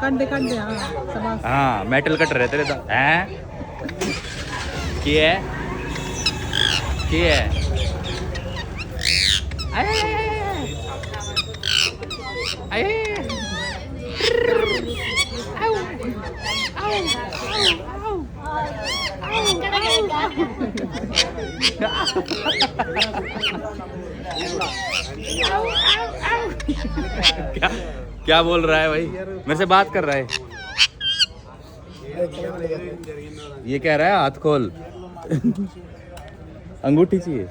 कंडे कंडे हाँ सब हाँ मेटल कटर है तेरे तो हैं क्या है क्या है क्या क्या बोल रहा है भाई मेरे से बात कर रहा है ये कह रहा है हाथ खोल अंगूठी चाहिए